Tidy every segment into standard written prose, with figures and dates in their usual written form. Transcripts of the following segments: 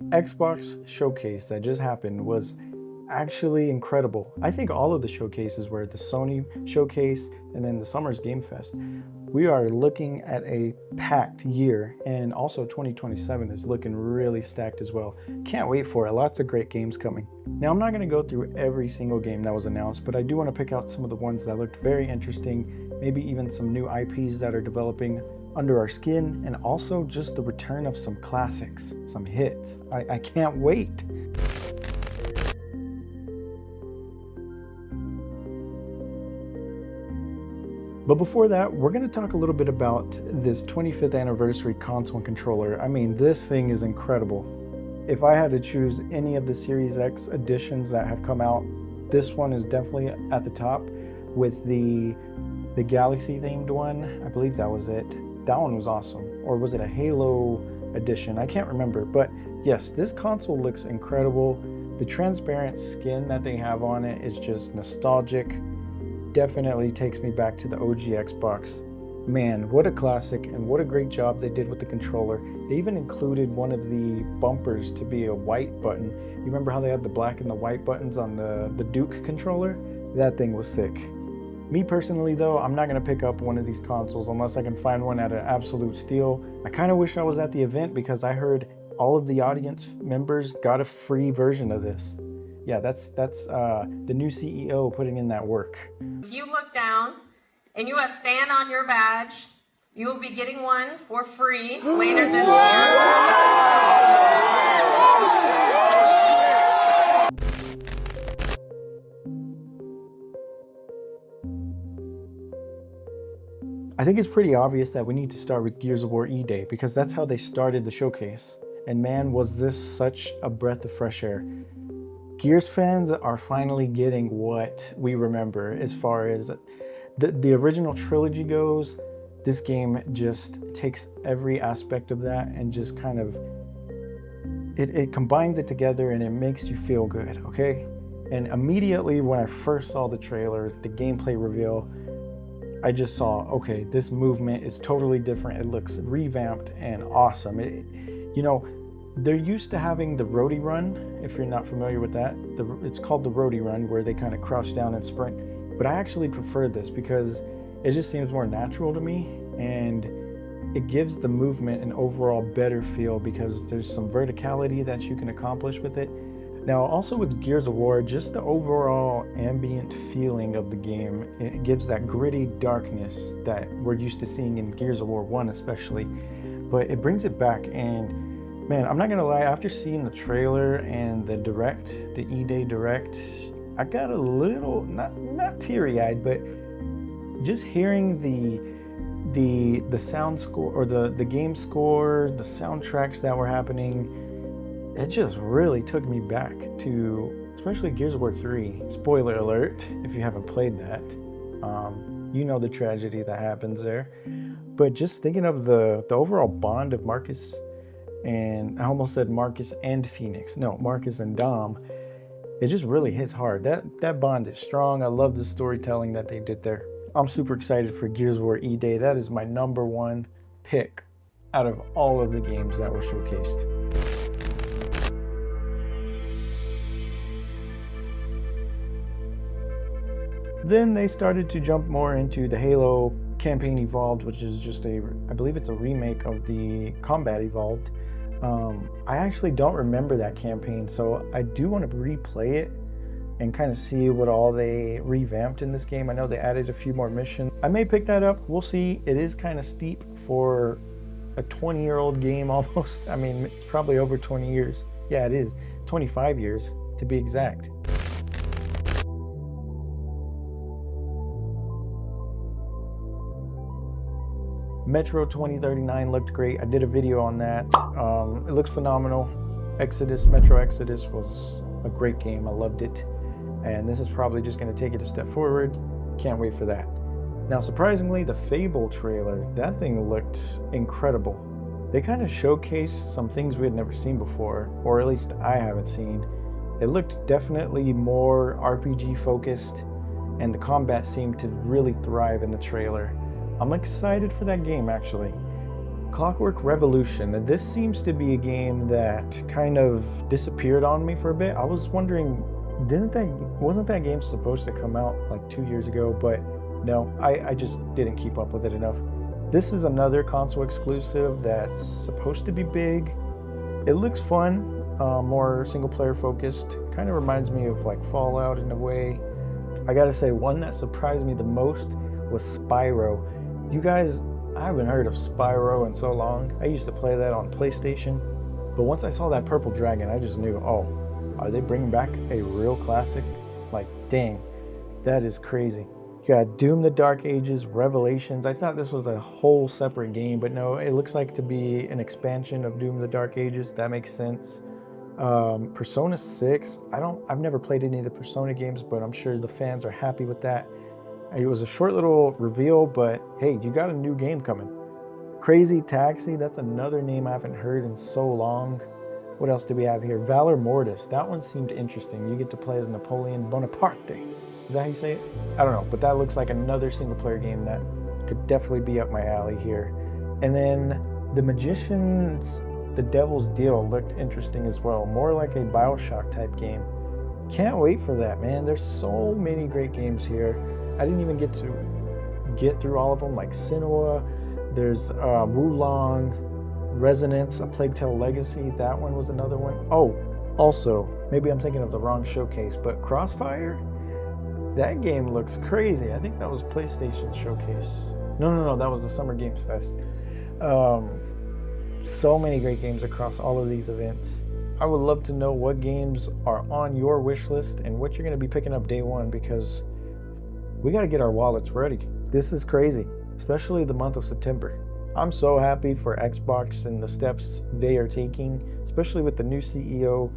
Xbox showcase that just happened was actually incredible. I think all of the showcases were the Sony showcase and then the Summer's Game Fest. We are looking at a packed year, and also 2027 is looking really stacked as well. Can't wait for it. Lots of great games coming. Now, I'm not going to go through every single game that was announced, but I do want to pick out some of the ones that looked very interesting, maybe even some new IPs that are developing under our skin, and also just the return of some classics, some hits. I can't wait. But before that, we're going to talk a little bit about this 25th anniversary console and controller. I mean, this thing is incredible. If I had to choose any of the Series X editions that have come out, this one is definitely at the top with the Galaxy themed one. I believe that was it. That one was awesome. Or was it a Halo edition? I can't remember. But yes, this console looks incredible. The transparent skin that they have on it is just nostalgic. Definitely takes me back to the OG Xbox. Man, what a classic, and what a great job they did with the controller. They even included one of the bumpers to be a white button. You remember how they had the black and the white buttons on the Duke controller? That thing was sick. Me personally though, I'm not going to pick up one of these consoles unless I can find one at an absolute steal. I kind of wish I was at the event because I heard all of the audience members got a free version of this. Yeah, that's the new CEO putting in that work. If you look down and you have fan on your badge, you will be getting one for free later this year. I think it's pretty obvious that we need to start with Gears of War E-Day because that's how they started the showcase. And man, was this such a breath of fresh air. Gears fans are finally getting what we remember as far as the original trilogy goes. This game just takes every aspect of that and just kind of, it combines it together and it makes you feel good, okay? And immediately when I first saw the trailer, the gameplay reveal, I just saw, okay, this movement is totally different. It looks revamped and awesome. They're used to having the roadie run, if you're not familiar with that. It's called the roadie run, where they kind of crouch down and sprint. But I actually prefer this because it just seems more natural to me, and it gives the movement an overall better feel because there's some verticality that you can accomplish with it. Now, also with Gears of War, just the overall ambient feeling of the game, it gives that gritty darkness that we're used to seeing in Gears of War 1 especially, but it brings it back. And man, I'm not gonna lie, after seeing the trailer and the direct, the E-Day direct, I got a little, not teary-eyed, but just hearing the sound score, or the game score, the soundtracks that were happening, it just really took me back to, especially Gears of War 3. Spoiler alert, if you haven't played that, you know the tragedy that happens there. But just thinking of the overall bond of Marcus, and I almost said Marcus and Phoenix. No, Marcus and Dom. It just really hits hard. That bond is strong. I love the storytelling that they did there. I'm super excited for Gears of War E-Day. That is my #1 pick out of all of the games that were showcased. Then they started to jump more into the Halo Campaign Evolved, which is just I believe it's a remake of the Combat Evolved. I actually don't remember that campaign, so I do want to replay it and kind of see what all they revamped in this game. I know they added a few more missions. I may pick that up, we'll see. It is kind of steep for a 20-year-old game almost. I mean, it's probably over 20 years. Yeah, it is. 25 years to be exact. Metro 2039 looked great. I did a video on that. It looks phenomenal. Metro Exodus was a great game. I loved it. And this is probably just going to take it a step forward. Can't wait for that. Now, surprisingly, the Fable trailer, that thing looked incredible. They kind of showcased some things we had never seen before, or at least I haven't seen. It looked definitely more RPG focused, and the combat seemed to really thrive in the trailer. I'm excited for that game, actually. Clockwork Revolution. And this seems to be a game that kind of disappeared on me for a bit. I was wondering, wasn't that game supposed to come out like 2 years ago? But no, I just didn't keep up with it enough. This is another console exclusive that's supposed to be big. It looks fun, more single player focused. Kind of reminds me of like Fallout in a way. I gotta say, one that surprised me the most was Spyro. You guys, I haven't heard of Spyro in so long. I used to play that on PlayStation, but once I saw that purple dragon, I just knew, oh, are they bringing back a real classic? Like, dang, that is crazy. You got Doom the Dark Ages, Revelations. I thought this was a whole separate game, but no, it looks like to be an expansion of Doom the Dark Ages. That makes sense. Persona 6. I've never played any of the Persona games, but I'm sure the fans are happy with that. It was a short little reveal, but hey, you got a new game coming. Crazy Taxi, that's another name I haven't heard in so long. What else do we have here? Valor Mortis. That one seemed interesting. You get to play as Napoleon Bonaparte. Is that how you say it? I don't know, but that looks like another single player game that could definitely be up my alley here. And then The Magician's The Devil's Deal looked interesting as well. More like a BioShock type game. Can't wait for that, man. There's so many great games here. I didn't even get through all of them, like Sinnoh. There's Wulong, Resonance, A Plague Tale Legacy. That one was another one. Oh, also, maybe I'm thinking of the wrong showcase, but Crossfire? That game looks crazy. I think that was PlayStation Showcase. No, that was the Summer Games Fest. So many great games across all of these events. I would love to know what games are on your wish list and what you're going to be picking up day one, because we got to get our wallets ready. This is crazy, especially the month of September. I'm so happy for Xbox and the steps they are taking, especially with the new CEO.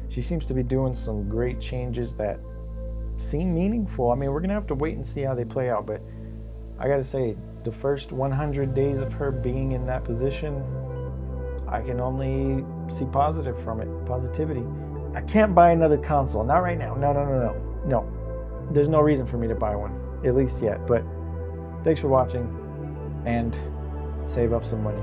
She seems to be doing some great changes that seem meaningful. I mean, we're going to have to wait and see how they play out, but I got to say, the first 100 days of her being in that position, I can only see positivity. I can't buy another console, not right now. No. There's no reason for me to buy one, at least yet. But thanks for watching, and save up some money.